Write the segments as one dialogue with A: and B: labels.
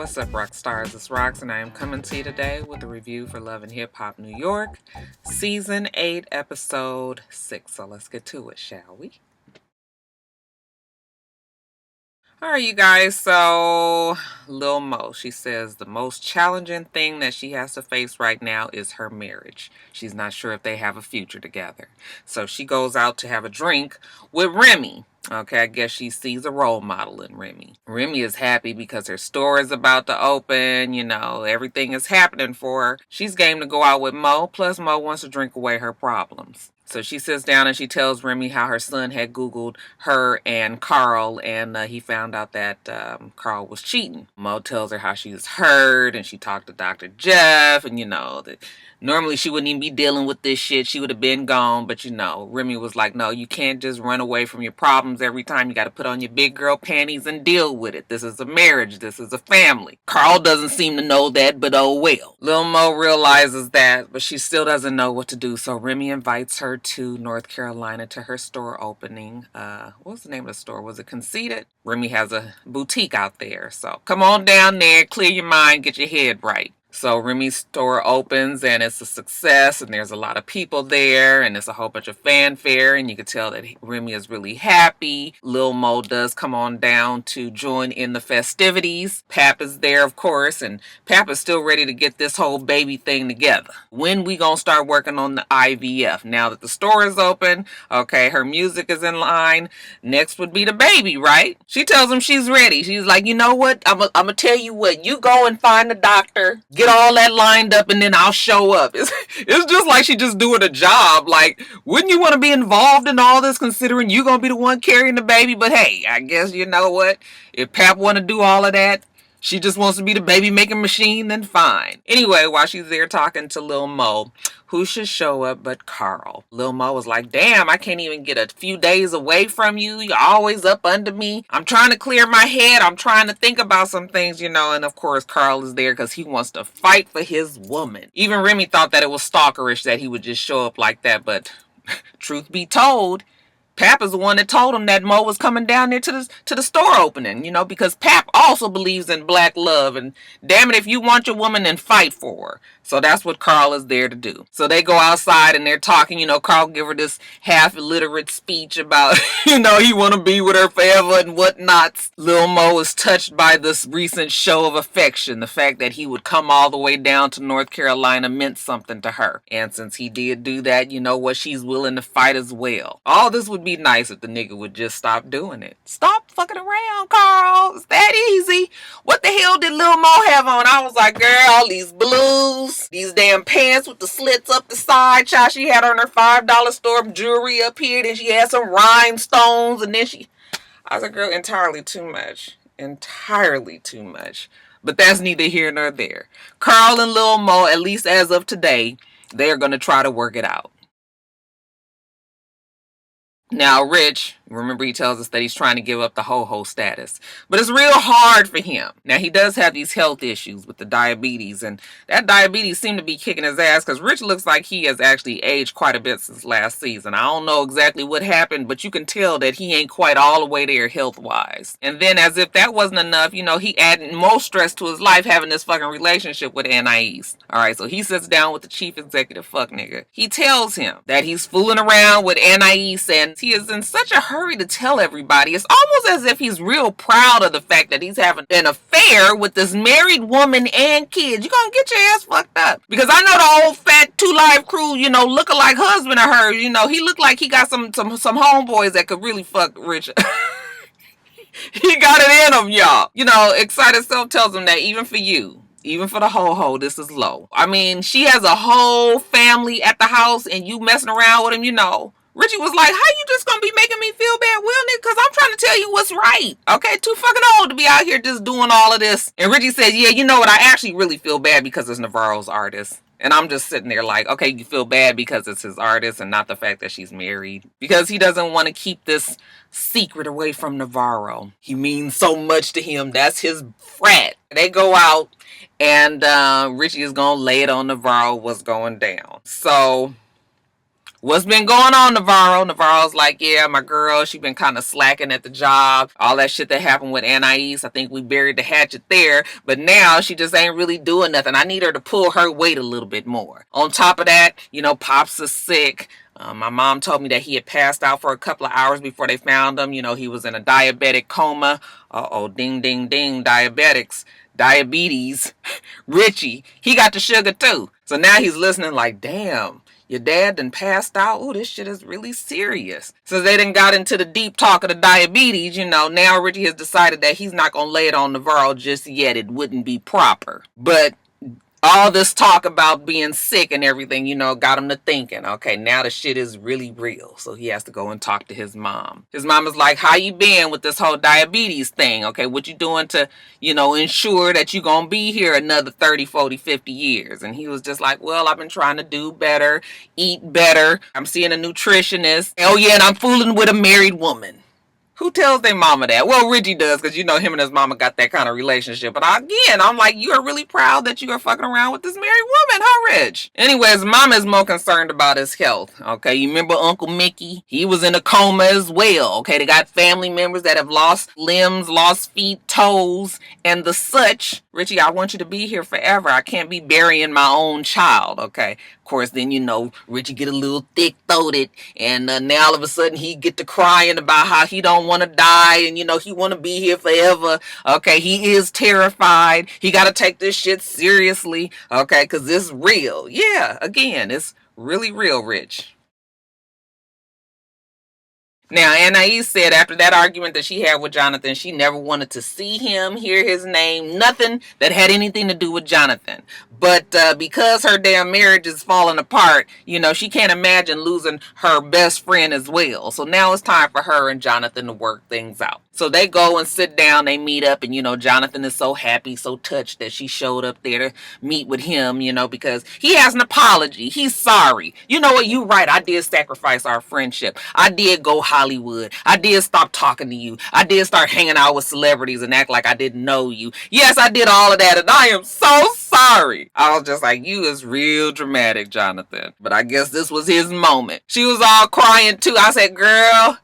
A: What's up, Roxstars? It's Rox, and I am coming to you today with a review for Love and Hip Hop New York, Season 8, Episode 6. So let's get to it, shall we? Alright, you guys, so Lil Mo, she says the most challenging thing that she has to face right now is her marriage. She's not sure if they have a future together. So she goes out to have a drink with Remy. Okay, I guess she sees a role model in Remy. Remy is happy because her store is about to open. You know, everything is happening for her. She's game to go out with Mo, plus Mo wants to drink away her problems. So she sits down and she tells Remy how her son had Googled her and Carl, and he found out that Carl was cheating. Mo tells her how she was hurt, and she talked to Dr. Jeff, and that normally she wouldn't even be dealing with this shit. She would have been gone, but Remy was like, no, you can't just run away from your problems every time. You got to put on your big girl panties and deal with it. This is a marriage. This is a family. Carl doesn't seem to know that, but oh well. Lil Mo realizes that, but she still doesn't know what to do. So Remy invites her to North Carolina to her store opening. What's the name of the store? Was it Conceited? Remy has a boutique out there. So come on down there, clear your mind, get your head right. So Remy's store opens and it's a success, and there's a lot of people there, and it's a whole bunch of fanfare, and you can tell that Remy is really happy. Lil Mo does come on down to join in the festivities. Pap is there, of course, and Pap is still ready to get this whole baby thing together. When we gonna start working on the IVF? Now that the store is open, okay, her music is in line. Next would be the baby, right? She tells him she's ready. She's like, you know what? I'm gonna tell you what. You go and find the doctor. Get all that lined up, and then I'll show up. It's just like she just doing a job. Like, wouldn't you want to be involved in all this, considering you're gonna be the one carrying the baby? But hey, I guess you know what? If Pap want to do all of that, she just wants to be the baby making machine, then fine. Anyway, while she's there talking to Lil Mo, who should show up but Carl? Lil Mo was like, damn, I can't even get a few days away from you. You're always up under me. I'm trying to clear my head. I'm trying to think about some things, and of course Carl is there because he wants to fight for his woman. Even Remy thought that it was stalkerish that he would just show up like that, but truth be told, Pap is the one that told him that Mo was coming down there to the store opening, because Pap also believes in black love, and damn it, if you want your woman, then fight for her. So that's what Carl is there to do. So they go outside and they're talking, Carl give her this half illiterate speech about, he want to be with her forever and whatnot. Lil Mo is touched by this recent show of affection. The fact that he would come all the way down to North Carolina meant something to her. And since he did do that, she's willing to fight as well. All this would be nice if the nigga would just stop doing it. Stop fucking around, Carl. It's that easy. What the hell did Lil Mo have on? I was like, girl, all these blues, these damn pants with the slits up the side. Child, she had on her $5 store jewelry up here. Then she had some rhinestones. And then I was like, girl, entirely too much. Entirely too much. But that's neither here nor there. Carl and Lil Mo, at least as of today, they are going to try to work it out. Now, Rich, remember he tells us that he's trying to give up the ho-ho status. But it's real hard for him. Now, he does have these health issues with the diabetes. And that diabetes seemed to be kicking his ass because Rich looks like he has actually aged quite a bit since last season. I don't know exactly what happened, but you can tell that he ain't quite all the way there health-wise. And then, as if that wasn't enough, he added more stress to his life having this fucking relationship with Anais. Alright, so he sits down with the chief executive fuck nigga. He tells him that he's fooling around with Anais, and he is in such a hurry to tell everybody. It's almost as if he's real proud of the fact that he's having an affair with this married woman and kids. You gonna get your ass fucked up. Because I know the old fat Two Live Crew, look-alike husband of hers, he looked like he got some homeboys that could really fuck Rich. He got it in him, y'all. Excited Self tells him that even for you, even for the ho-ho, this is low. I mean, she has a whole family at the house and you messing around with him, Richie was like, how you just gonna be making me feel bad, Will, nigga? Because I'm trying to tell you what's right. Okay, too fucking old to be out here just doing all of this. And Richie says, yeah, you know what? I actually really feel bad because it's Navarro's artist. And I'm just sitting there like, okay, you feel bad because it's his artist and not the fact that she's married. Because he doesn't want to keep this secret away from Navarro. He means so much to him. That's his frat. They go out and Richie is going to lay it on Navarro what's going down. So what's been going on, Navarro? Navarro's like, yeah, my girl, she been kind of slacking at the job. All that shit that happened with Anais, I think we buried the hatchet there. But now she just ain't really doing nothing. I need her to pull her weight a little bit more. On top of that, Pops is sick. My mom told me that he had passed out for a couple of hours before they found him. He was in a diabetic coma. Uh-oh, ding, ding, ding, diabetes. Richie, he got the sugar too. So now he's listening like, damn, your dad done passed out. Ooh, this shit is really serious. Since they done got into the deep talk of the diabetes, now Richie has decided that he's not going to lay it on Navarro just yet. It wouldn't be proper. But all this talk about being sick and everything, got him to thinking, okay, now the shit is really real. So he has to go and talk to his mom. His mom is like, how you been with this whole diabetes thing? Okay, what you doing to, ensure that you gonna be here another 30, 40, 50 years? And he was just like, well, I've been trying to do better, eat better. I'm seeing a nutritionist. Oh yeah, and I'm fooling with a married woman. Who tells their mama that? Well, Richie does, because him and his mama got that kind of relationship. But again, I'm like, you are really proud that you are fucking around with this married woman, huh, Rich? Anyways, mama is more concerned about his health. Okay, you remember Uncle Mickey? He was in a coma as well. Okay, they got family members that have lost limbs, lost feet, toes, and the such. Richie, I want you to be here forever. I can't be burying my own child. Okay. Of course, then, Richie get a little thick-throated, and now all of a sudden he get to crying about how he don't want to die, and, he want to be here forever. Okay, he is terrified. He got to take this shit seriously, okay, because it's real. Yeah, again, it's really real, Rich. Now, Anais said after that argument that she had with Jonathan, she never wanted to see him, hear his name, nothing that had anything to do with Jonathan. But because her damn marriage is falling apart, she can't imagine losing her best friend as well. So now it's time for her and Jonathan to work things out. So they go and sit down, they meet up, and Jonathan is so happy, so touched that she showed up there to meet with him, because he has an apology. He's sorry. You know what? You right. I did sacrifice our friendship. I did go Hollywood. I did stop talking to you. I did start hanging out with celebrities and act like I didn't know you. Yes, I did all of that, and I am so sorry. I was just like, you is real dramatic, Jonathan. But I guess this was his moment. She was all crying too. I said, girl,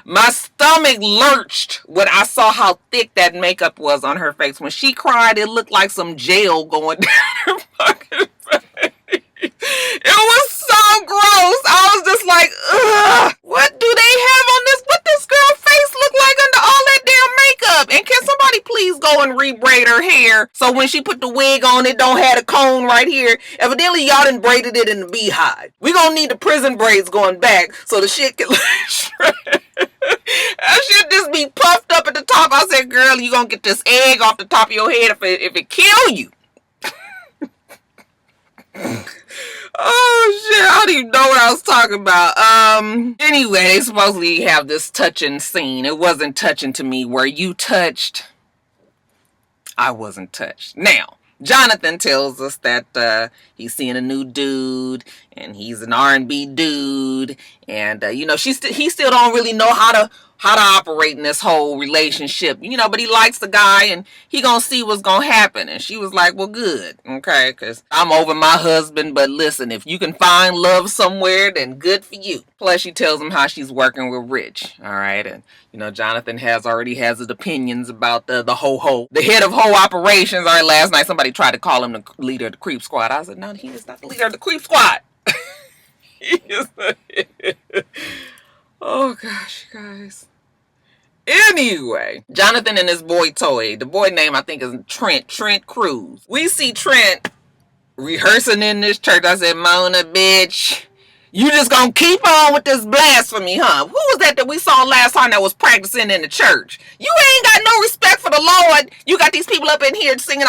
A: my stomach lurched when I saw how thick that makeup was on her face. When she cried, it looked like some gel going down her fucking face. It was so gross. I was just like, ugh, what do they have on this? What this girl's face look like under all that damn makeup? And can somebody please go and rebraid her hair so when she put the wig on, it don't have a cone right here? Evidently, y'all done braided it in the beehive. We gonna need the prison braids going back so the shit can shred. That shit just be puffed up at the top. I said, girl, you gonna get this egg off the top of your head if it kill you. Oh shit, I don't even know what I was talking about. Anyway, they supposedly have this touching scene. It wasn't touching to me. Were you touched? I wasn't touched. Now, Jonathan tells us that he's seeing a new dude, and he's an R&B dude, and he still don't really know how to operate in this whole relationship, but he likes the guy, and he gonna see what's gonna happen. And she was like, well, good, okay, because I'm over my husband, but listen, if you can find love somewhere, then good for you. Plus, she tells him how she's working with Rich, all right, and Jonathan already has his opinions about the head of Ho operations. All right, last night somebody tried to call him the leader of the creep squad. I said, no, he is not the leader of the creep squad. Oh gosh, guys. Anyway, Jonathan and his boy Toy. The boy name I think is Trent Cruz. We see Trent rehearsing in this church. I said, Mona, bitch, you just gonna keep on with this blasphemy, huh? Who was that we saw last time that was practicing in the church? You ain't got no respect for the Lord. You got these people up in here singing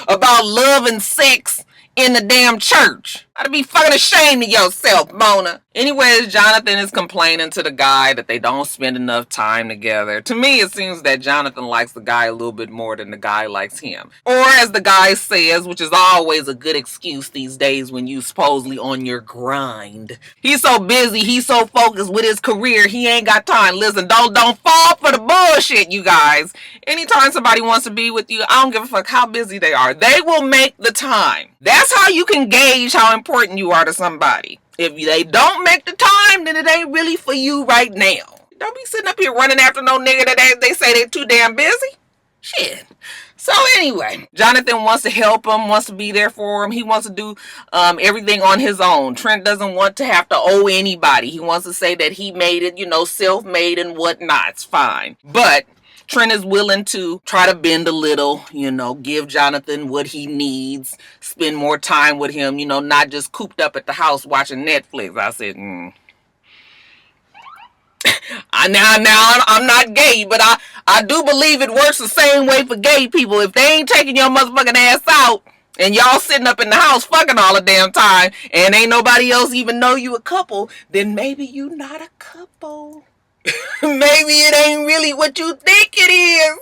A: about love and sex in the damn church. I'd be fucking ashamed of yourself, Mona. Anyways, Jonathan is complaining to the guy that they don't spend enough time together. To me, it seems that Jonathan likes the guy a little bit more than the guy likes him. Or as the guy says, which is always a good excuse these days when you supposedly on your grind. He's so busy, he's so focused with his career, he ain't got time. Listen, don't fall for the bullshit, you guys. Anytime somebody wants to be with you, I don't give a fuck how busy they are. They will make the time. That's how you can gauge how important you are to somebody. If they don't make the time, then it ain't really for you right now. Don't be sitting up here running after no nigga that they say they too damn busy. Shit. So anyway, Jonathan wants to help him, wants to be there for him. He wants to do everything on his own. Trent doesn't want to have to owe anybody. He wants to say that he made it, self-made and whatnot. It's fine. But Trent is willing to try to bend a little, give Jonathan what he needs, spend more time with him, not just cooped up at the house watching Netflix. I said, Now I'm not gay, but I do believe it works the same way for gay people. If they ain't taking your motherfucking ass out and y'all sitting up in the house fucking all the damn time and ain't nobody else even know you a couple, then maybe you not a couple. Maybe it ain't really what you think it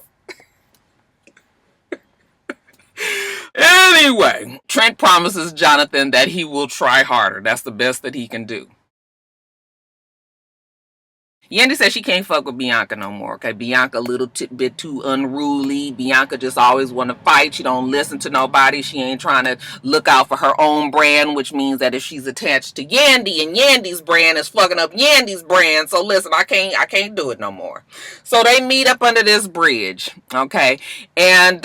A: is. Anyway, Trent promises Jonathan that he will try harder. That's the best that he can do. Yandy says she can't fuck with Bianca no more. Okay, Bianca a little bit too unruly. Bianca just always want to fight. She don't listen to nobody. She ain't trying to look out for her own brand, which means that if she's attached to Yandy and Yandy's brand is fucking up Yandy's brand. So listen, I can't do it no more. So they meet up under this bridge. Okay, and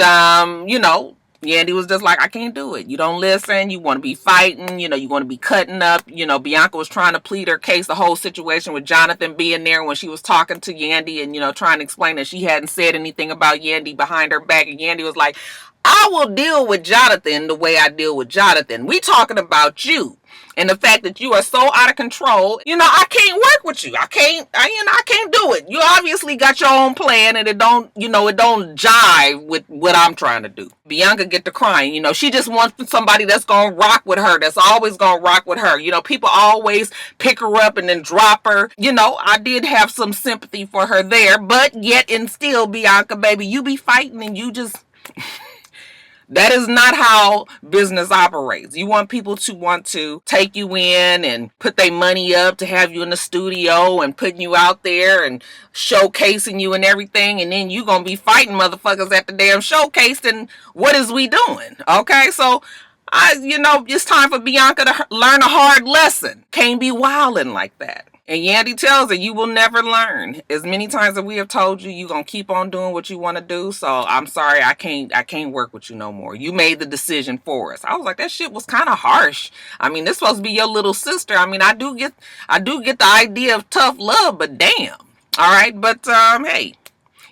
A: Yandy was just like, I can't do it. You don't listen. You want to be fighting. You want to be cutting up. Bianca was trying to plead her case, the whole situation with Jonathan being there when she was talking to Yandy and, trying to explain that she hadn't said anything about Yandy behind her back. And Yandy was like, I will deal with Jonathan the way I deal with Jonathan. We talking about you. And the fact that you are so out of control, I can't work with you. I can't do it. You obviously got your own plan and it don't jive with what I'm trying to do. Bianca get to crying. She just wants somebody that's going to rock with her. That's always going to rock with her. People always pick her up and then drop her. I did have some sympathy for her there, but yet and still, Bianca, baby, you be fighting and you just... That is not how business operates. You want people to want to take you in and put their money up to have you in the studio and putting you out there and showcasing you and everything. And then you going to be fighting motherfuckers at the damn showcase. And what is we doing? Okay, so it's time for Bianca to learn a hard lesson. Can't be wilding like that. And Yandy tells her, you will never learn. As many times as we have told you, you're going to keep on doing what you want to do. So I'm sorry, I can't work with you no more. You made the decision for us. I was like, that shit was kind of harsh. I mean, this supposed to be your little sister. I mean, I do get the idea of tough love, but damn. All right. But, hey.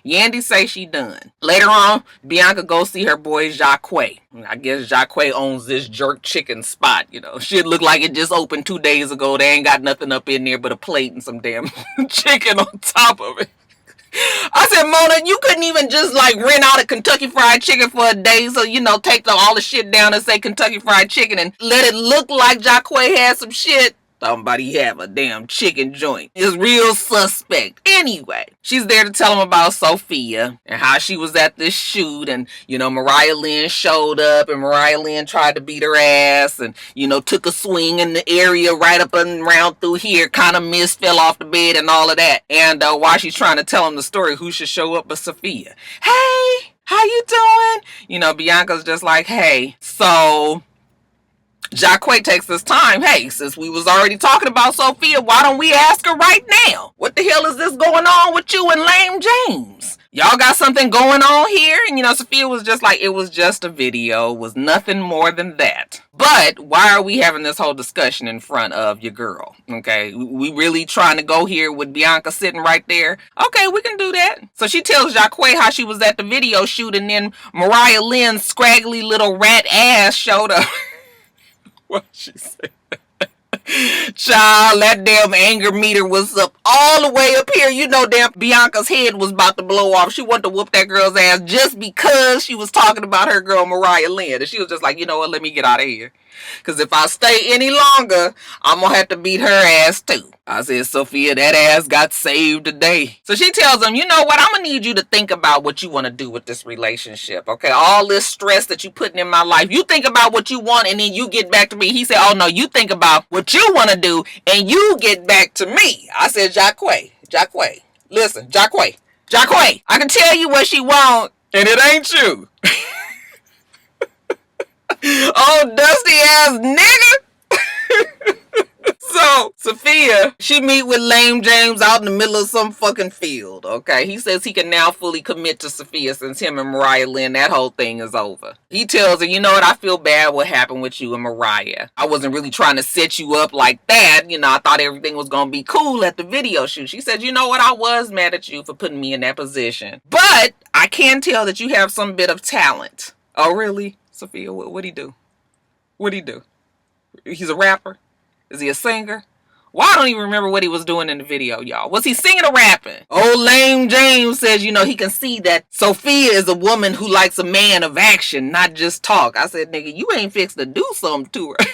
A: Yandy say she done. Later on, Bianca goes see her boy Jacques. I guess Jacques owns this jerk chicken spot. Shit look like it just opened 2 days ago. They ain't got nothing up in there but a plate and some damn chicken on top of it. I said, Mona, you couldn't even just rent out a Kentucky Fried Chicken for a day. So, take all the shit down and say Kentucky Fried Chicken and let it look like Jacques had some shit. Somebody have a damn chicken joint. It's real suspect. Anyway, she's there to tell him about Sophia and how she was at this shoot and, Mariah Lynn showed up and Mariah Lynn tried to beat her ass and, took a swing in the area right up and around through here, kind of missed, fell off the bed and all of that. And while she's trying to tell him the story, who should show up but Sophia? Hey, how you doing? Bianca's just like, hey, so... Jacques takes this time. Hey, since we was already talking about Sophia, why don't we ask her right now? What the hell is this going on with you and Lame James? Y'all got something going on here? And Sophia was just like, it was just a video. It was nothing more than that. But why are we having this whole discussion in front of your girl? Okay, we really trying to go here with Bianca sitting right there? Okay, we can do that. So she tells Jacques how she was at the video shoot and then Mariah Lynn's scraggly little rat ass showed up. What she said? Child, that damn anger meter was up all the way up here. Damn Bianca's head was about to blow off. She wanted to whoop that girl's ass just because she was talking about her girl Mariah Lynn. And she was just like, you know what, let me get out of here. Because if I stay any longer, I'm going to have to beat her ass too. I said, Sophia, that ass got saved today. So she tells him, you know what? I'm going to need you to think about what you want to do with this relationship. Okay, all this stress that you putting in my life. You think about what you want and then you get back to me. He said, oh no, you think about what you want to do and you get back to me. I said, Jacques, listen, Jacques, I can tell you what she want and it ain't you. Oh, dusty ass nigga. So Sophia, she meet with Lame James out in the middle of some fucking field. Okay, he says he can now fully commit to Sophia since him and Mariah Lynn, that whole thing is over. He tells her, you know what, I feel bad what happened with you and Mariah. I wasn't really trying to set you up like that. You know, I thought everything was gonna be cool at the video shoot. She said, you know what, I was mad at you for putting me in that position, but I can tell that you have some bit of talent. Oh really, Sophia? What'd he do? What'd he do? He's a rapper? Is he a singer? Well, I don't even remember what he was doing in the video, y'all. Was he singing or rapping? Old Lame James says, you know, he can see that Sophia is a woman who likes a man of action, not just talk. I said, nigga, you ain't fixed to do something to her.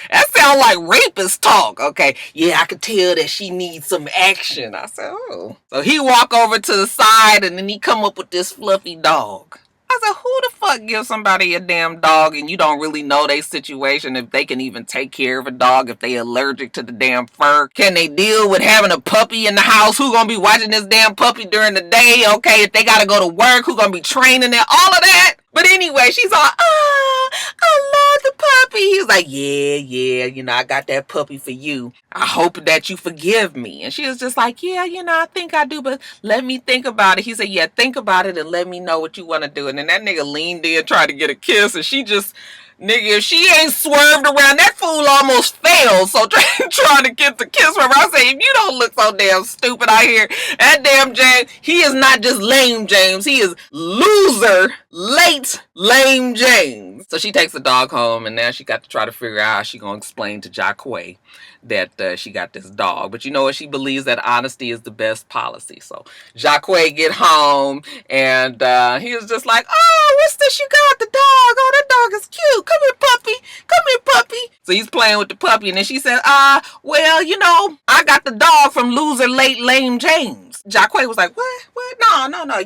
A: That sounds like rapist talk. Okay, yeah, I could tell that she needs some action. I said, oh. So he walk over to the side and then he come up with this fluffy dog. I said, who the fuck gives somebody a damn dog and you don't really know their situation, if they can even take care of a dog, if they allergic to the damn fur? Can they deal with having a puppy in the house? Who gonna be watching this damn puppy during the day? Okay, if they gotta go to work, who gonna be training it? All of that. But anyway, she's all, oh, I love the puppy. He's like, yeah, you know, I got that puppy for you. I hope that you forgive me. And she was just like, yeah, you know, I think I do, but let me think about it. He said, yeah, think about it and let me know what you want to do. And then that nigga leaned in, tried to get a kiss, and she just, nigga, if she ain't swerved around, that fool almost fell. So trying to get the kiss from her, I say, if you don't look so damn stupid out here, that damn James, he is not just Lame James, he is loser, late Lame James. So she takes the dog home, and now she got to try to figure out how she gonna explain to Jacquay that she got this dog. But you know what? She believes that honesty is the best policy. So Jacquay get home, and he was just like, oh, what's this you got? The dog. Oh, that dog is cute. Come here, puppy. Come here, puppy. So he's playing with the puppy, and then she said, well, you know, I got the dog from loser late Lame James. Jacquay was like, what? No.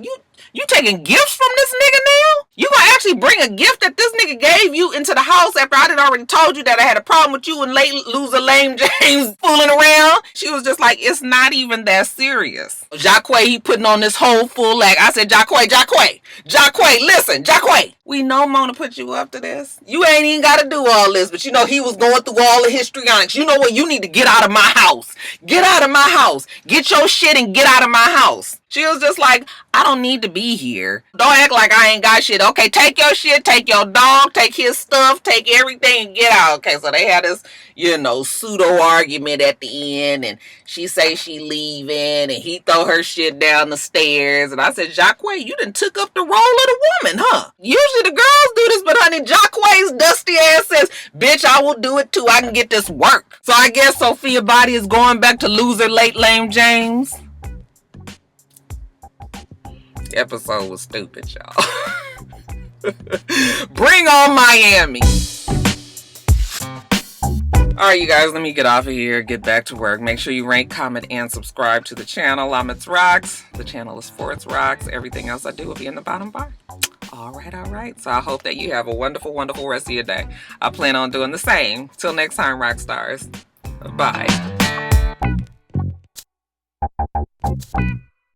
A: You taking gifts from this nigga now? You gonna actually bring a gift that this nigga gave you into the house after I had already told you that I had a problem with you and late loser Lame James fooling around? She was just like, it's not even that serious. Jacquay, he putting on this whole full act. I said, Jacquay, listen, Jacquay. We know Mona put you up to this. You ain't even got to do all this, but you know he was going through all the histrionics. You know what? You need to get out of my house. Get out of my house. Get your shit and get out of my house. She was just like, I don't need to be here. Don't act like I ain't got shit. Okay, take your shit, take your dog, take his stuff, take everything and get out. Okay, so they had this, you know, pseudo argument at the end, and she say she leaving, and he throw her shit down the stairs. And I said, Jacquay, you done took up the role of the woman, huh? Usually the girls do this, but honey, Jacquay's dusty ass says, bitch, I will do it too. I can get this work. So I guess Sophia Body is going back to loser late Lame James. The episode was stupid, y'all. Bring on Miami. Alright, you guys, let me get off of here, get back to work. Make sure you rank, comment, and subscribe to the channel. I'm itsrox. The channel is for itsrox. Everything else I do will be in the bottom bar. Alright. So I hope that you have a wonderful, wonderful rest of your day. I plan on doing the same. Till next time, Roxstars. Bye.